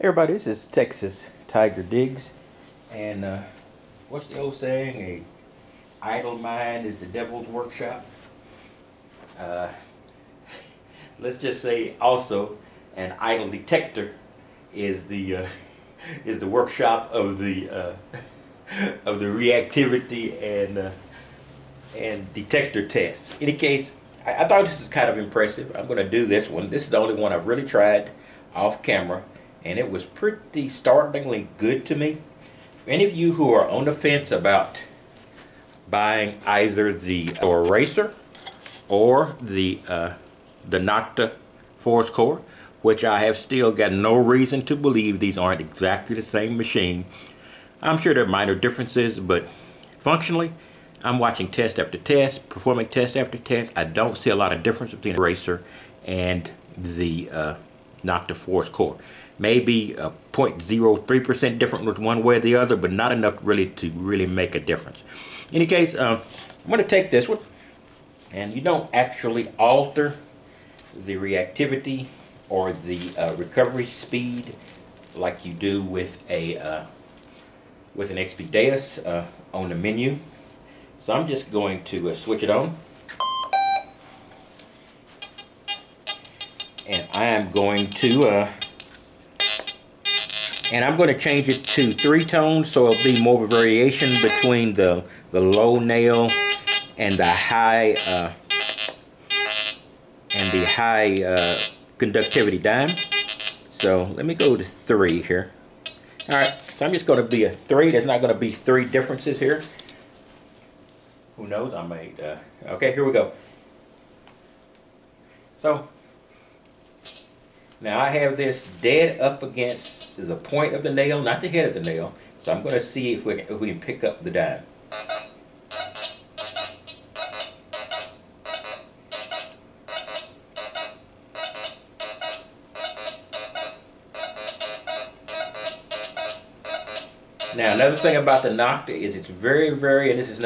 Everybody, this is Texas Tiger Diggs, and what's the old saying? A idle mind is the devil's workshop. Let's just say also an idle detector is the workshop of the reactivity and detector tests. In any case, I thought this was kind of impressive. I'm going to do this one. This is the only one I've really tried off camera, and it was pretty startlingly good to me. For any of you who are on the fence about buying either the eraser or the Nokta force core, which I have still got no reason to believe these aren't exactly the same machine. I'm sure there are minor differences, but functionally, I'm watching test after test, performing test after test. I don't see a lot of difference between the eraser and the Nokta force core. Maybe a 0.03% different with one way or the other, but not enough really to really make a difference. In any case, I'm going to take this one, and you don't actually alter the reactivity or the recovery speed like you do with an XP Deus on the menu. So I'm just going to switch it on, and I am going to change it to 3 tones, so it'll be more of a variation between the low nail and the high conductivity dime. So let me go to 3 here. Alright, so I'm just going to be a 3. There's not going to be 3 differences here. Who knows? I might. Okay, here we go. So now I have this dead up against the point of the nail, not the head of the nail. So I'm going to see if we can pick up the dime. Now, another thing about the Nokta is it's very, very, and this is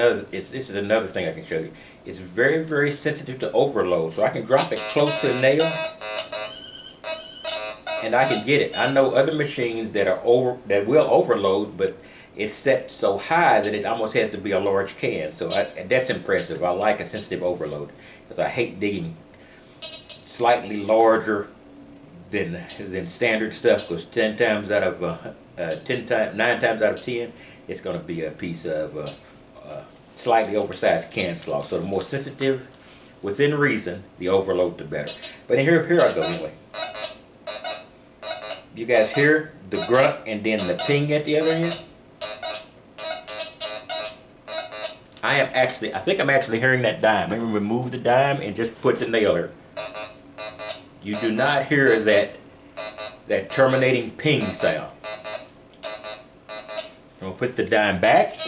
another thing I can show you. It's very, very sensitive to overload. So I can drop it close to the nail, and I can get it. I know other machines that will overload, but it's set so high that it almost has to be a large can. So that's impressive. I like a sensitive overload because I hate digging slightly larger than standard stuff, because 9 times out of 10 it's going to be a piece of slightly oversized can slot. So the more sensitive, within reason, the overload, the better. But here I go anyway. You guys hear the grunt and then the ping at the other end? I think I'm actually hearing that dime. Maybe remove the dime and just put the nail here. You do not hear that terminating ping sound. I'm going to put the dime back,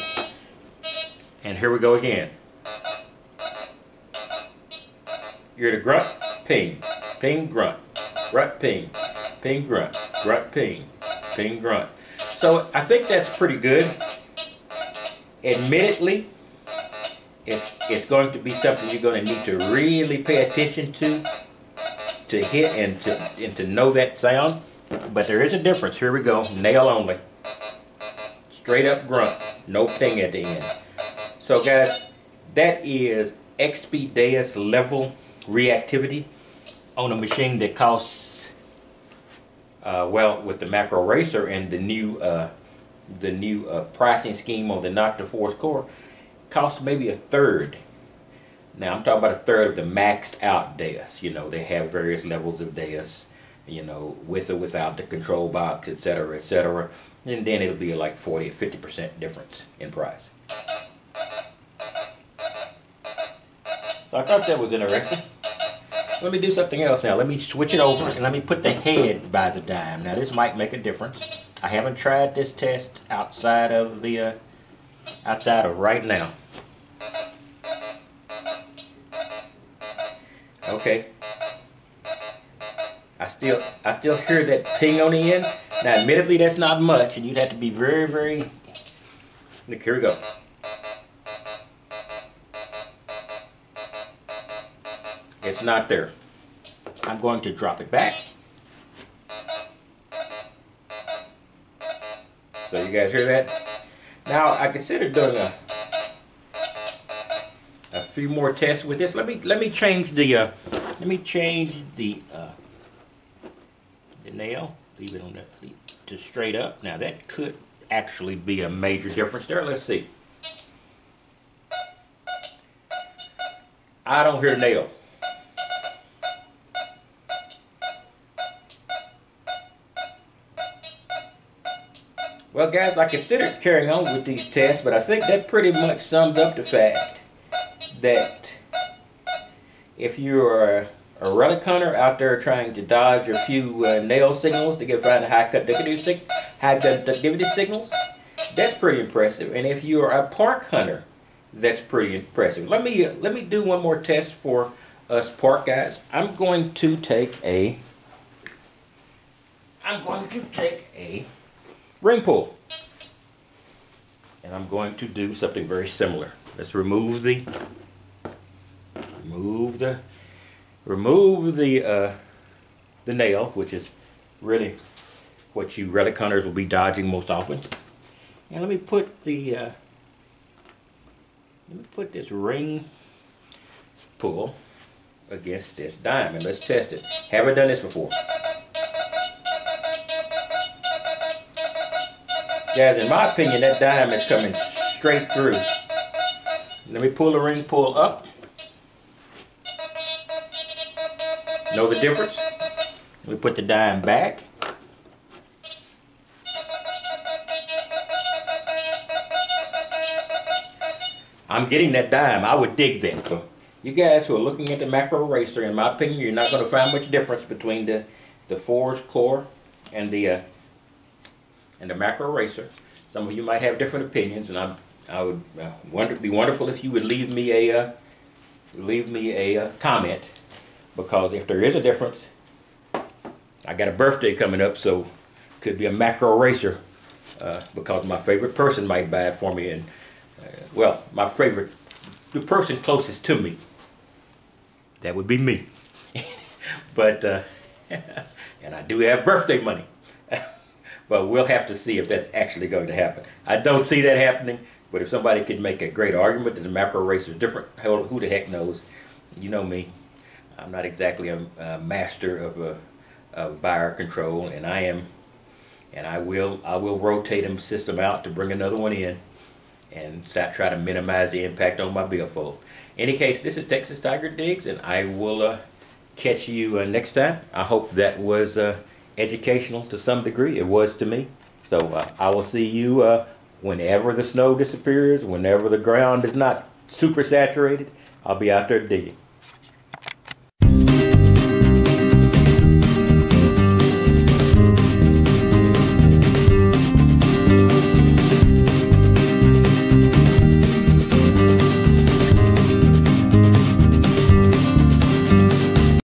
and here we go again. You hear the grunt, ping, ping, grunt, ping, ping, grunt, ping, ping, grunt. So I think that's pretty good. Admittedly, it's going to be something you're going to need to really pay attention to hit and to know that sound. But there is a difference. Here we go. Nail only. Straight up grunt. No ping at the end. So guys, that is XP Deus level reactivity on a machine that costs, well, with the Makro eraser and the new pricing scheme on the Nokta force core, costs maybe a third. Now I'm talking about a third of the maxed out Deus. You know, they have various levels of Deus, you know, with or without the control box, etc., etc. And then it'll be like 40 or 50% difference in price. So I thought that was interesting. Let me do something else now. Let me switch it over and let me put the head by the dime. Now this might make a difference. I haven't tried this test outside of right now. Okay. I still hear that ping on the end. Now admittedly that's not much, and you'd have to be very, very... Look, here we go. It's not there. I'm going to drop it back. So you guys hear that? Now I consider doing a few more tests with this. Let me change the nail. Leave it on that to straight up. Now that could actually be a major difference there. Let's see. I don't hear nail. Well, guys, I considered carrying on with these tests, but I think that pretty much sums up the fact that if you're a relic hunter out there trying to dodge a few nail signals to find high conductivity signals, that's pretty impressive. And if you're a park hunter, that's pretty impressive. Let me do one more test for us park guys. I'm going to take a ring pull, and I'm going to do something very similar. Let's remove the nail, which is really what you relic hunters will be dodging most often. And let me put this ring pull against this dime, and let's test it. Haven't done this before. Guys, in my opinion, that dime is coming straight through. Let me pull the ring pull up. Know the difference? Let me put the dime back. I'm getting that dime. I would dig that. So you guys who are looking at the Makro Racer, in my opinion, you're not going to find much difference between the Forge Core and the Makro Racer. Some of you might have different opinions, and I would be wonderful if you would leave me a comment, because if there is a difference, I got a birthday coming up, so it could be a Makro Racer, because my favorite person might buy it for me, and well, the person closest to me, that would be me. But and I do have birthday money. But we'll have to see if that's actually going to happen. I don't see that happening, but if somebody could make a great argument that the Makro Racer is different, who the heck knows? You know me. I'm not exactly a master of buyer control, and I will rotate a system out to bring another one in and try to minimize the impact on my billfold. In any case, this is Texas Tiger Digs, and I will catch you next time. I hope that was educational to some degree. It was to me. So I will see you whenever the snow disappears, whenever the ground is not super saturated. I'll be out there digging.